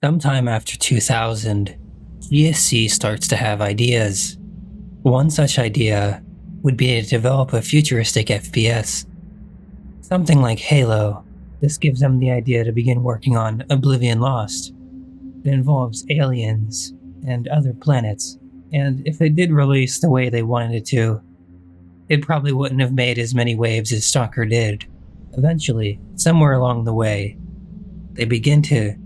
Sometime after 2000, GSC starts to have ideas. One such idea would be to develop a futuristic FPS. Something like Halo. This gives them the idea to begin working on Oblivion Lost. It involves aliens and other planets, and if it did release the way they wanted it to, it probably wouldn't have made as many waves as STALKER did. Eventually, somewhere along the way, they begin to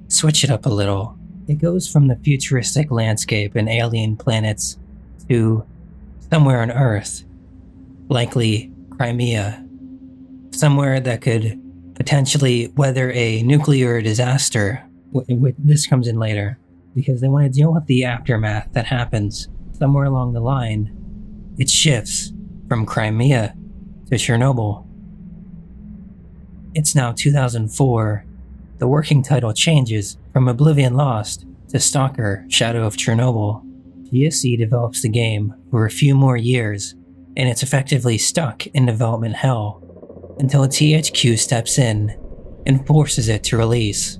switch it up a little. It goes from the futuristic landscape and alien planets to somewhere on Earth, likely Crimea, somewhere that could potentially weather a nuclear disaster. This comes in later, because they want to deal with the aftermath that happens. Somewhere along the line, it shifts from Crimea to Chernobyl. It's now 2004. The working title changes from Oblivion Lost to STALKER, Shadow of Chernobyl. GSC develops the game for a few more years, and it's effectively stuck in development hell until THQ steps in and forces it to release.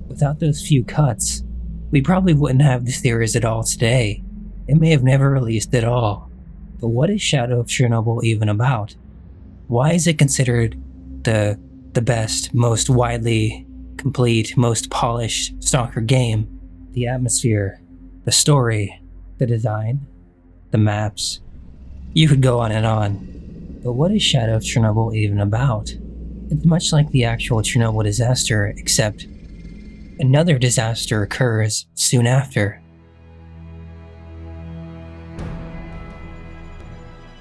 Without those few cuts, we probably wouldn't have the series at all today. It may have never released at all. But what is Shadow of Chernobyl even about? Why is it considered the best, most widely complete, most polished STALKER game? The atmosphere, the story, the design, the maps. You could go on and on. But what is Shadow of Chernobyl even about? It's much like the actual Chernobyl disaster, except another disaster occurs soon after.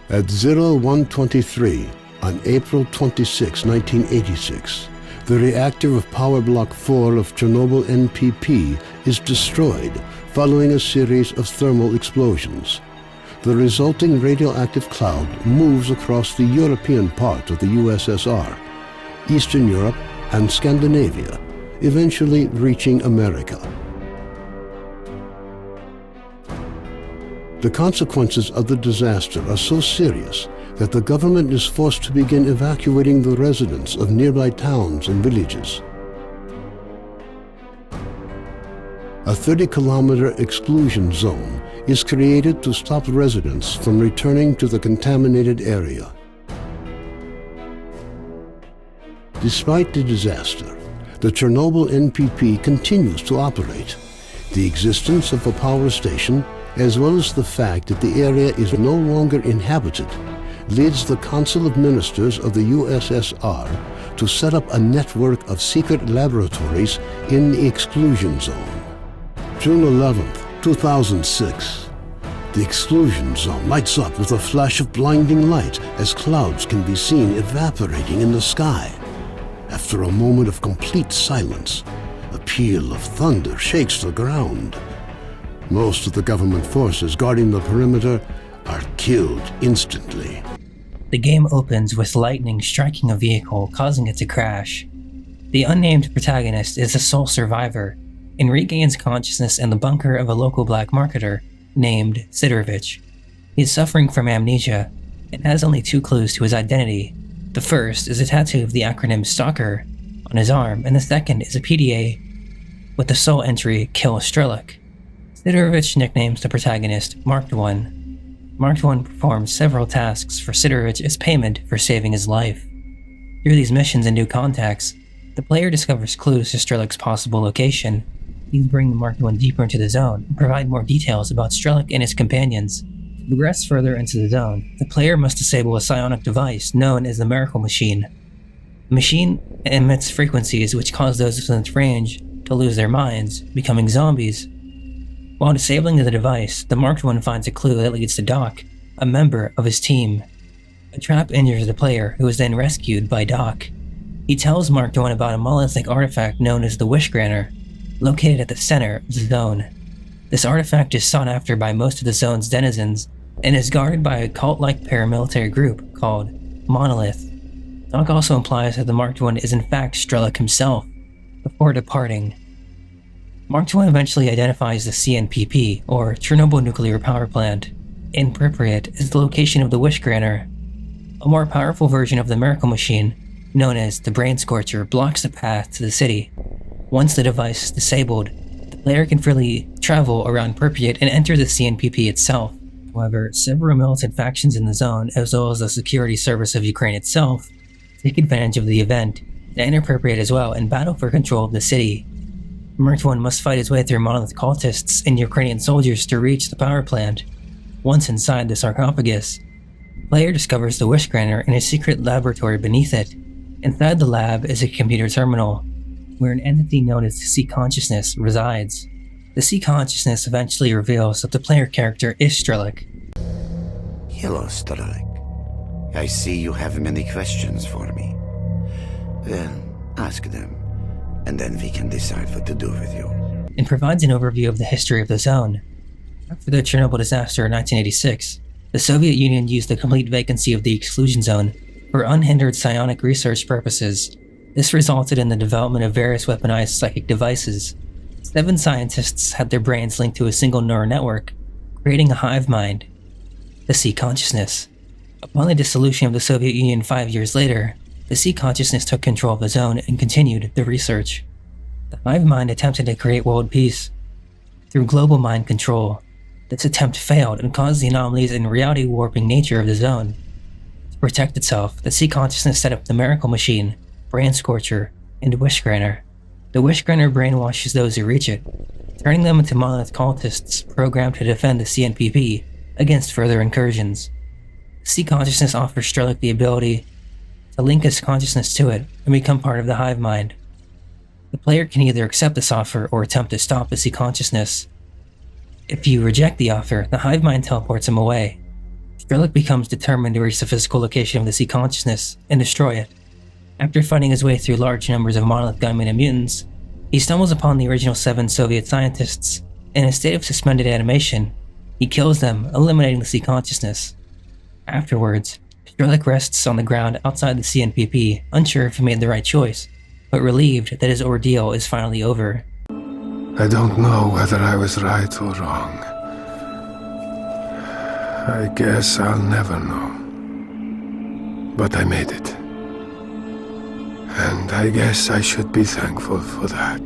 At 0123, on April 26, 1986, the reactor of Power Block 4 of Chernobyl NPP is destroyed following a series of thermal explosions. The resulting radioactive cloud moves across the European part of the USSR, Eastern Europe, and Scandinavia, eventually reaching America. The consequences of the disaster are so serious that the government is forced to begin evacuating the residents of nearby towns and villages. A 30-kilometer exclusion zone is created to stop residents from returning to the contaminated area. Despite the disaster, the Chernobyl NPP continues to operate. The existence of a power station, as well as the fact that the area is no longer inhabited, leads the Council of Ministers of the USSR to set up a network of secret laboratories in the exclusion zone. June 11, 2006. The exclusion zone lights up with a flash of blinding light as clouds can be seen evaporating in the sky. After a moment of complete silence, a peal of thunder shakes the ground. Most of the government forces guarding the perimeter are killed instantly. The game opens with lightning striking a vehicle, causing it to crash. The unnamed protagonist is a sole survivor and regains consciousness in the bunker of a local black marketer named Sidorovich. He is suffering from amnesia and has only two clues to his identity. The first is a tattoo of the acronym STALKER on his arm, and the second is a PDA with the sole entry Kill Strelok. Sidorovich nicknames the protagonist Marked One. Marked One performs several tasks for Sidorovich as payment for saving his life. Through these missions and new contacts, the player discovers clues to Strelok's possible location. These bring the Marked One deeper into the zone and provide more details about Strelok and his companions. To progress further into the zone, the player must disable a psionic device known as the Miracle Machine. The machine emits frequencies which cause those within its range to lose their minds, becoming zombies. While disabling the device, the Marked One finds a clue that leads to Doc, a member of his team. A trap injures the player, who is then rescued by Doc. He tells Marked One about a monolithic artifact known as the Wish Granter, located at the center of the zone. This artifact is sought after by most of the zone's denizens and is guarded by a cult-like paramilitary group called Monolith. Doc also implies that the Marked One is in fact Strelok himself. Before departing, Marked One eventually identifies the CNPP, or Chernobyl Nuclear Power Plant, in Pripyat as the location of the Wish Granter. A more powerful version of the Miracle Machine, known as the Brain Scorcher, blocks the path to the city. Once the device is disabled, the player can freely travel around Pripyat and enter the CNPP itself. However, several militant factions in the zone, as well as the security service of Ukraine itself, take advantage of the event, and enter Pripyat as well and battle for control of the city. Mert 1 must fight his way through monolith cultists and Ukrainian soldiers to reach the power plant. Once inside the sarcophagus, the player discovers the Wish Granter and a secret laboratory beneath it. Inside the lab is a computer terminal, where an entity known as the Sea Consciousness resides. The Sea Consciousness eventually reveals that the player character is S.T.A.L.K.E.R. Hello, S.T.A.L.K.E.R. I see you have many questions for me. Well, ask them, and then we can decide what to do with you. And provides an overview of the history of the zone. After the Chernobyl disaster in 1986, the Soviet Union used the complete vacancy of the exclusion zone for unhindered psionic research purposes. This resulted in the development of various weaponized psychic devices. 7 scientists had their brains linked to a single neural network, creating a hive mind, the Sea Consciousness. Upon the dissolution of the Soviet Union 5 years later, the Sea Consciousness took control of the zone and continued the research. The hive mind attempted to create world peace through global mind control. This attempt failed and caused the anomalies and reality warping nature of the zone. To protect itself, the Sea Consciousness set up the Miracle Machine, Brain Scorcher, and Wish Granter. The Wish Granter brainwashes those who reach it, turning them into monolith cultists programmed to defend the CNPP against further incursions. The Sea Consciousness offers S.T.A.L.K.E.R the ability to link his consciousness to it and become part of the hive mind. The player can either accept this offer or attempt to stop the Sea Consciousness. If you reject the offer, the hive mind teleports him away. S.T.A.L.K.E.R becomes determined to reach the physical location of the Sea Consciousness and destroy it. After fighting his way through large numbers of monolith gunmen and mutants, he stumbles upon the original 7 Soviet scientists. In a state of suspended animation, he kills them, eliminating the Sea Consciousness. Afterwards, S.T.A.L.K.E.R rests on the ground outside the CNPP, unsure if he made the right choice, but relieved that his ordeal is finally over. I don't know whether I was right or wrong. I guess I'll never know. But I made it. And I guess I should be thankful for that.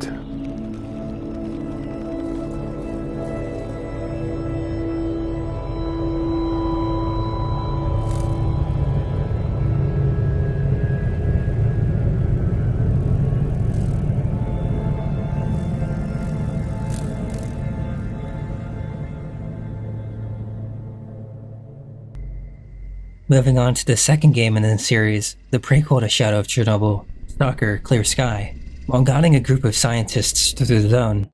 Moving on to the second game in the series, the prequel to Shadow of Chernobyl, STALKER, Clear Sky, while guiding a group of scientists through the zone.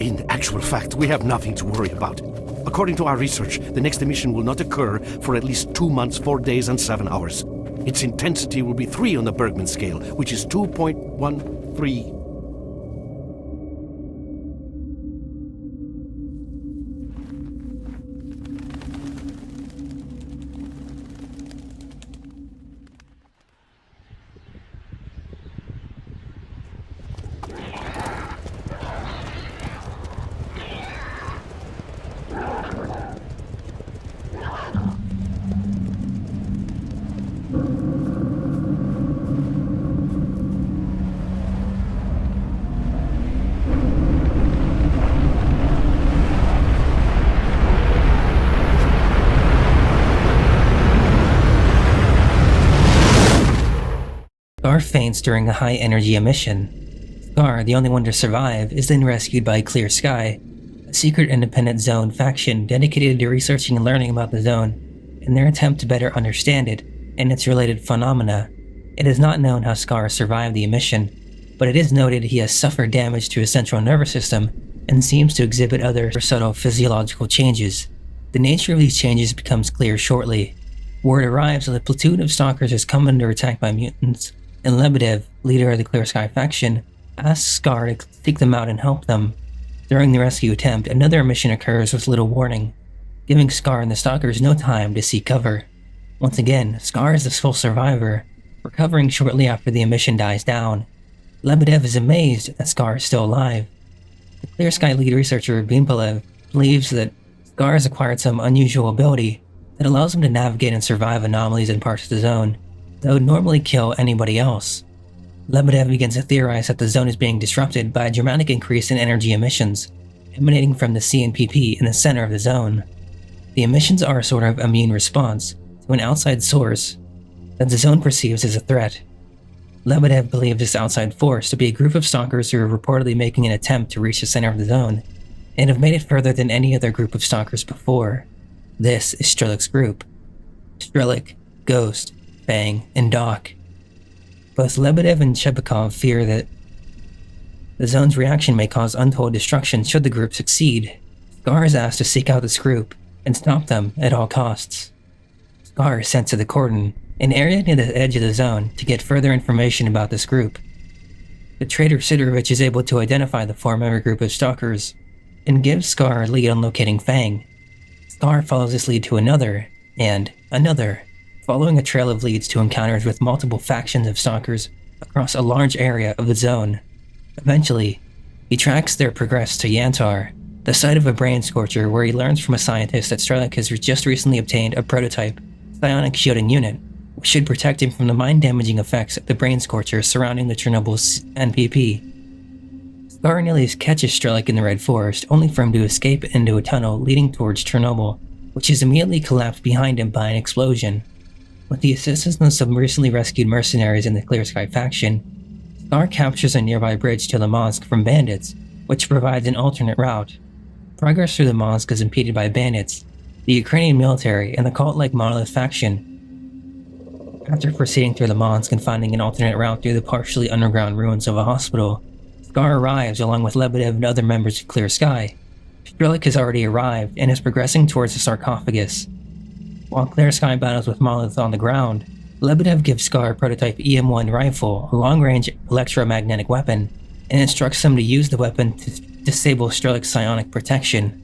In actual fact, we have nothing to worry about. According to our research, the next emission will not occur for at least 2 months, 4 days, and 7 hours. Its intensity will be 3 on the Bergman scale, which is 2.13. S.T.A.L.K.E.R faints during a high-energy emission. S.T.A.L.K.E.R, the only one to survive, is then rescued by Clear Sky, a secret independent zone faction dedicated to researching and learning about the zone in their attempt to better understand it and its related phenomena. It is not known how S.T.A.L.K.E.R survived the emission, but it is noted he has suffered damage to his central nervous system and seems to exhibit other subtle physiological changes. The nature of these changes becomes clear shortly. Word arrives that a platoon of stalkers has come under attack by mutants, and Lebedev, leader of the Clear Sky faction, asks S.T.A.L.K.E.R to seek them out and help them. During the rescue attempt, another mission occurs with little warning, giving S.T.A.L.K.E.R and the stalkers no time to seek cover. Once again, S.T.A.L.K.E.R is the sole survivor, recovering shortly after the emission dies down. Lebedev is amazed that S.T.A.L.K.E R is still alive. The Clear Sky lead researcher Bimbalev believes that S.T.A.L.K.E R has acquired some unusual ability that allows him to navigate and survive anomalies in parts of the zone that would normally kill anybody else. Lebedev begins to theorize that the zone is being disrupted by a dramatic increase in energy emissions, emanating from the CNPP in the center of the zone. The emissions are a sort of immune response to an outside source that the zone perceives as a threat. Lebedev believes this outside force to be a group of stalkers who are reportedly making an attempt to reach the center of the zone, and have made it further than any other group of stalkers before. This is S.T.A.L.K.E.'s group. S.T.A.L.K.E., Ghost, Fang, and Doc. Both Lebedev and Shebekov fear that the zone's reaction may cause untold destruction should the group succeed. S.T.A.L.K.E.R is asked to seek out this group and stop them at all costs. S.T.A.L.K.E.R is sent to the Cordon, an area near the edge of the zone, to get further information about this group. The traitor Sidorovich is able to identify the four-member group of stalkers and gives S.T.A.L.K.E.R a lead on locating Fang. S.T.A.L.K.E.R follows this lead to another, and another, following a trail of leads to encounters with multiple factions of stalkers across a large area of the zone. Eventually, he tracks their progress to Yantar, the site of a brain scorcher where he learns from a scientist that S.T.A.L.K.E.R has just recently obtained a prototype psionic shielding unit, which should protect him from the mind-damaging effects of the brain scorcher surrounding the Chernobyl NPP. S.T.A.L.K.E.R nearly catches S.T.A.L.K.E. in the Red Forest, only for him to escape into a tunnel leading towards Chernobyl, which is immediately collapsed behind him by an explosion. With the assistance of some recently rescued mercenaries in the Clear Sky faction, S.T.A.L.K.E.R captures a nearby bridge to Limansk from bandits, which provides an alternate route. Progress through Limansk is impeded by bandits, the Ukrainian military, and the cult-like Monolith faction. After proceeding through Limansk and finding an alternate route through the partially underground ruins of a hospital, S.T.A.L.K.E.R arrives along with Lebedev and other members of Clear Sky. S.T.A.L.K.E. has already arrived and is progressing towards the sarcophagus. While Clear Sky battles with Monolith on the ground, Lebedev gives S.T.A.L.K.E.R a prototype EM-1 rifle, a long-range electromagnetic weapon, and instructs him to use the weapon to disable S.T.A.L.K.E.'s psionic protection.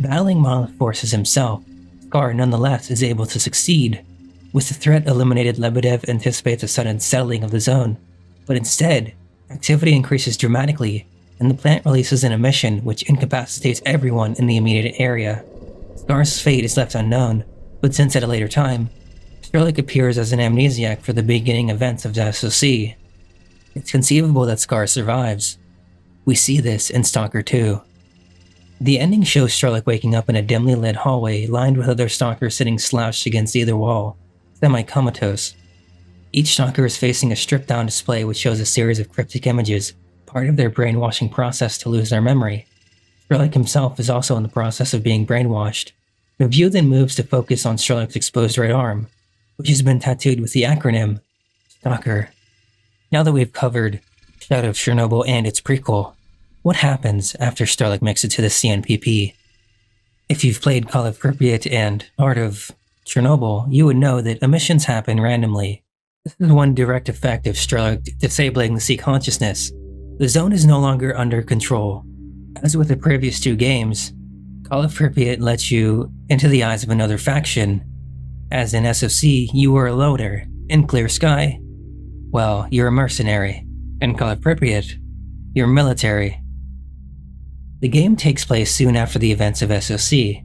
Battling Monolith forces himself, S.T.A.L.K.E.R nonetheless is able to succeed. With the threat eliminated, Lebedev anticipates a sudden settling of the zone, but instead, activity increases dramatically, and the plant releases an emission which incapacitates everyone in the immediate area. S.T.A.L.K.E.'s fate is left unknown, but since at a later time, S.T.A.L.K.E. appears as an amnesiac for the beginning events of the SOC. It's conceivable that S.T.A.L.K.E.R survives. We see this in Stalker 2. The ending shows S.T.A.L.K.E. waking up in a dimly lit hallway lined with other stalkers sitting slouched against either wall, semi-comatose. Each stalker is facing a stripped-down display which shows a series of cryptic images, part of their brainwashing process to lose their memory. S.T.A.L.K.E. himself is also in the process of being brainwashed. The view then moves to focus on S.T.A.L.K.E.'s exposed right arm, which has been tattooed with the acronym STALKER. Now that we've covered Heart of Chornobyl and its prequel, what happens after S.T.A.L.K.E. makes it to the CNPP? If you've played Call of Pripyat and Heart of Chornobyl, you would know that emissions happen randomly. This is one direct effect of S.T.A.L.K.E. disabling the C consciousness. The zone is no longer under control. As with the previous two games, Call of Pripyat lets you into the eyes of another faction. As in SOC, you were a loader. In Clear Sky, well, you're a mercenary. In Call of Pripyat, you're military. The game takes place soon after the events of SOC.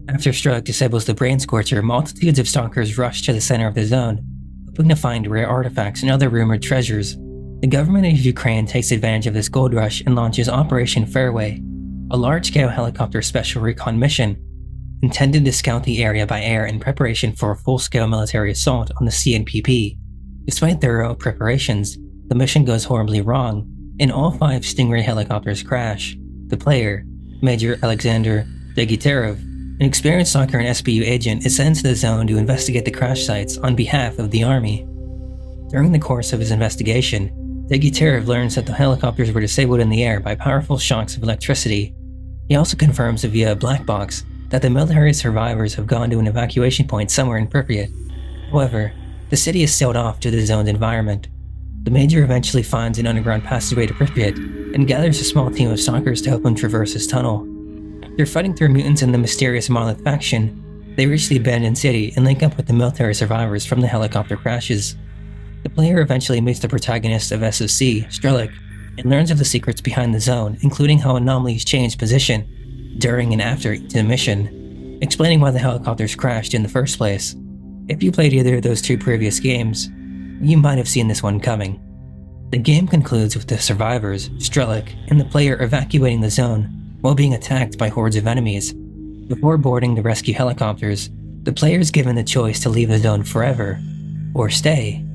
After S.T.A.L.K.E. disables the brain scorcher, multitudes of stalkers rush to the center of the zone, hoping to find rare artifacts and other rumored treasures. The government of Ukraine takes advantage of this gold rush and launches Operation Fairway, a large-scale helicopter special recon mission intended to scout the area by air in preparation for a full-scale military assault on the CNPP. Despite thorough preparations, the mission goes horribly wrong, and all 5 Stingray helicopters crash. The player, Major Alexander Degiterov, an experienced stalker and SBU agent, is sent to the zone to investigate the crash sites on behalf of the army. During the course of his investigation, Degiterov learns that the helicopters were disabled in the air by powerful shocks of electricity. He also confirms via a black box that the military survivors have gone to an evacuation point somewhere in Pripyat. However, the city is sealed off to the zone's environment. The Major eventually finds an underground passageway to Pripyat and gathers a small team of stalkers to help him traverse his tunnel. After fighting through mutants and the mysterious Monolith faction, They reach the abandoned city and link up with the military survivors from the helicopter crashes. The player eventually meets the protagonist of SOC, S.T.A.L.K.E.R, and learns of the secrets behind the zone, including how anomalies change position during and after each mission, explaining why the helicopters crashed in the first place. If you played either of those two previous games, you might have seen this one coming. The game concludes with the survivors, S.T.A.L.K.E.R, and the player evacuating the zone while being attacked by hordes of enemies. Before boarding the rescue helicopters, the player is given the choice to leave the zone forever, or stay.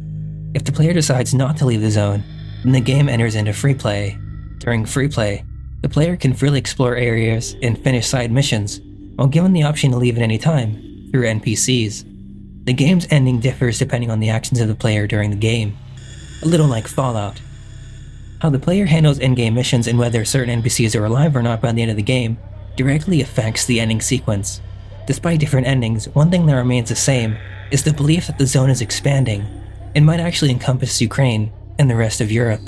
If the player decides not to leave the zone, then the game enters into free play. During free play, the player can freely explore areas and finish side missions, while given the option to leave at any time, through NPCs. The game's ending differs depending on the actions of the player during the game, a little like Fallout. How the player handles in-game missions and whether certain NPCs are alive or not by the end of the game directly affects the ending sequence. Despite different endings, one thing that remains the same is the belief that the zone is expanding and might actually encompass Ukraine and the rest of Europe.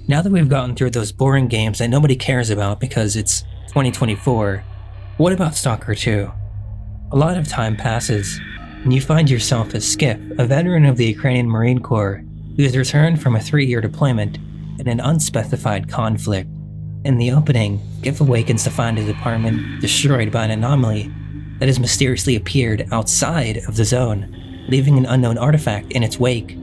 Now that we've gotten through those boring games that nobody cares about because it's 2024, what about STALKER 2? A lot of time passes, and you find yourself as Skip, a veteran of the Ukrainian Marine Corps who has returned from a 3-year deployment in an unspecified conflict. In the opening, Skip awakens to find his apartment destroyed by an anomaly that has mysteriously appeared outside of the zone, leaving an unknown artifact in its wake.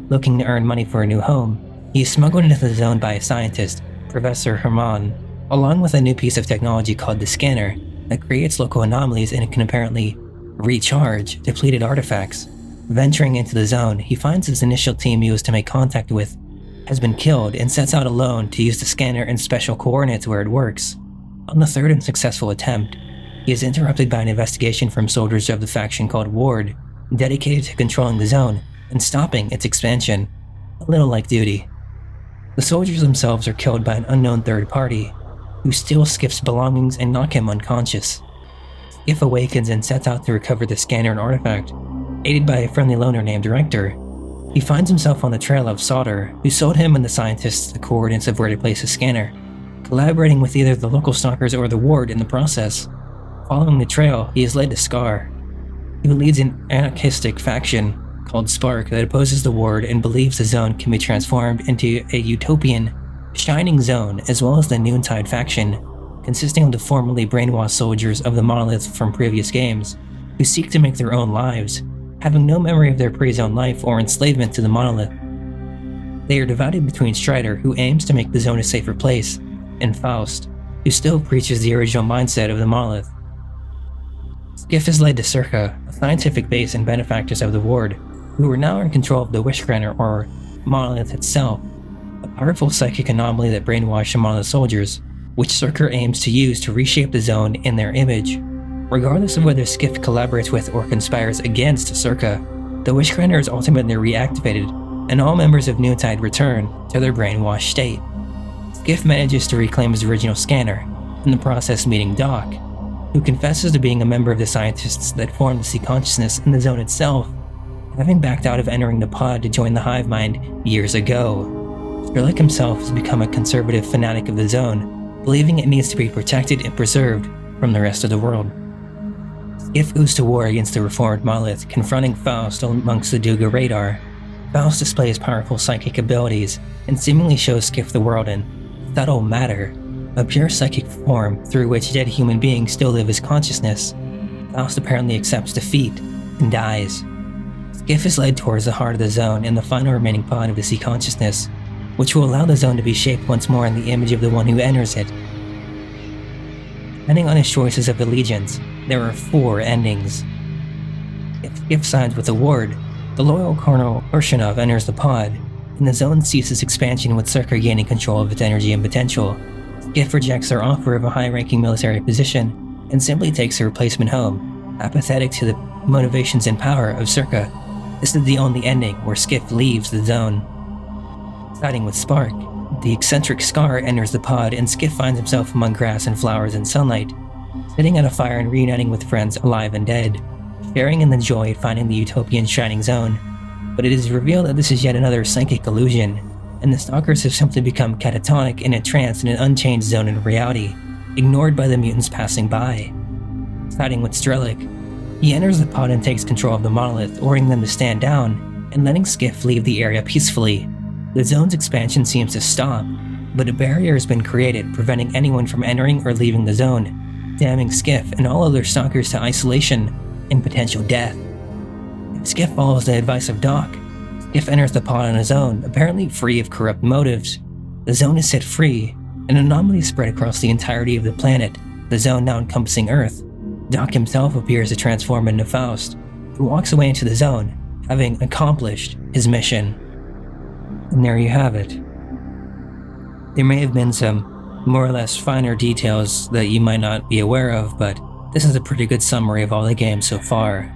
Looking to earn money for a new home, he is smuggled into the zone by a scientist, Professor Herman, along with a new piece of technology called the S.T.A.L.K.E.R that creates local anomalies and can apparently recharge depleted artifacts. Venturing into the zone, he finds his initial team he was to make contact with has been killed and sets out alone to use the S.T.A.L.K.E.R in special coordinates where it works. On the third and successful attempt, he is interrupted by an investigation from soldiers of the faction called Ward, dedicated to controlling the zone and stopping its expansion, a little like duty. The soldiers themselves are killed by an unknown third party, who steals Skip's belongings and knock him unconscious. Skip awakens and sets out to recover the S.T.A.L.K.E.R and artifact, aided by a friendly loner named Rector. He finds himself on the trail of S.T.A.L.K.E.R, who sold him and the scientists the coordinates of where to place the S.T.A.L.K.E.R, collaborating with either the local stalkers or the Ward in the process. Following the trail, he is led to S.T.A.L.K.E.R, who leads an anarchistic faction called S.P.A.R.K. that opposes the Ward and believes the zone can be transformed into a utopian, shining zone, as well as the Noontide faction, consisting of the formerly brainwashed soldiers of the Monolith from previous games, who seek to make their own lives, having no memory of their pre-zone life or enslavement to the Monolith. They are divided between Strider, who aims to make the zone a safer place, and Faust, who still preaches the original mindset of the Monolith. Skip is led to S.T.A.L.K.E.R, a scientific base and benefactors of the Ward, who are now in control of the Wishgranner or Monolith itself, a powerful psychic anomaly that brainwashed the Monolith soldiers, which S.T.A.L.K.E.R aims to use to reshape the zone in their image. Regardless of whether Skip collaborates with or conspires against S.T.A.L.K.E.R, the Wishgranner is ultimately reactivated, and all members of Noontide return to their brainwashed state. Skip manages to reclaim his original scanner, in the process meeting Doc, who confesses to being a member of the scientists that formed the sea consciousness in the zone itself, having backed out of entering the pod to join the hive mind years ago. S.T.A.L.K.E.R himself has become a conservative fanatic of the zone, believing it needs to be protected and preserved from the rest of the world. Skip goes to war against the reformed Monolith, confronting Faust amongst the Duga radar. Faust displays powerful psychic abilities and seemingly shows Skip the world in subtle matter, a pure psychic form through which dead human beings still live as consciousness. Faust apparently accepts defeat and dies. Skip is led towards the heart of the zone and the final remaining pod of the sea consciousness, which will allow the zone to be shaped once more in the image of the one who enters it. Depending on his choices of allegiance, there are 4 endings. If Skip sides with the Ward, the loyal Colonel Urshanov enters the pod, and the zone ceases expansion with S.T.A.L.K.E.R gaining control of its energy and potential. Skip rejects their offer of a high-ranking military position and simply takes a replacement home, apathetic to the motivations and power of S.T.A.L.K.E.R. This is the only ending where Skip leaves the zone. Siding with S.P.A.R.K., the eccentric Scar enters the pod and Skip finds himself among grass and flowers and sunlight, sitting at a fire and reuniting with friends alive and dead, sharing in the joy of finding the utopian shining zone. But it is revealed that this is yet another psychic illusion, and the stalkers have simply become catatonic and entranced in an unchanged zone of reality, ignored by the mutants passing by. fighting with S.T.A.L.K.E.R. He enters the pod and takes control of the monolith, ordering them to stand down and letting Skiff leave the area peacefully. The zone's expansion seems to stop, but a barrier has been created preventing anyone from entering or leaving the zone, damning Skiff and all other stalkers to isolation and potential death. If Skiff follows the advice of Doc, Skiff enters the pod on his own, apparently free of corrupt motives. The zone is set free, an anomaly is spread across the entirety of the planet, the zone now encompassing Earth. Doc himself appears to transform into Faust, who walks away into the zone, having accomplished his mission. And there you have it. There may have been some more or less finer details that you might not be aware of, but this is a pretty good summary of all the games so far.